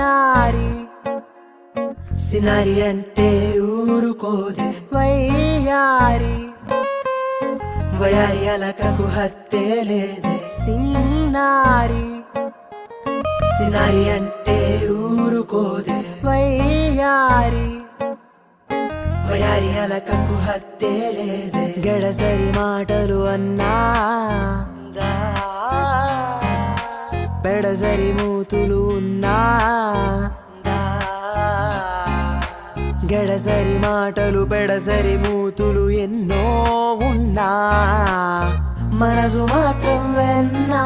సిన్నారి సినారి అంటే ఊరుకోదే వయ్యారి వయారి అలకకు హత్తే లేదే సిన్నారి సినారి అంటే ఊరుకోదే వయ్యారి వయారి అలకకు హత్తే లేదే గడసరి మాటలు అన్నా పెడసరి మూతులు ఉన్నా గడసరి మాటలు పెడసరి మూతులు ఎన్నో ఉన్నా మనసు మాత్రం వెన్నా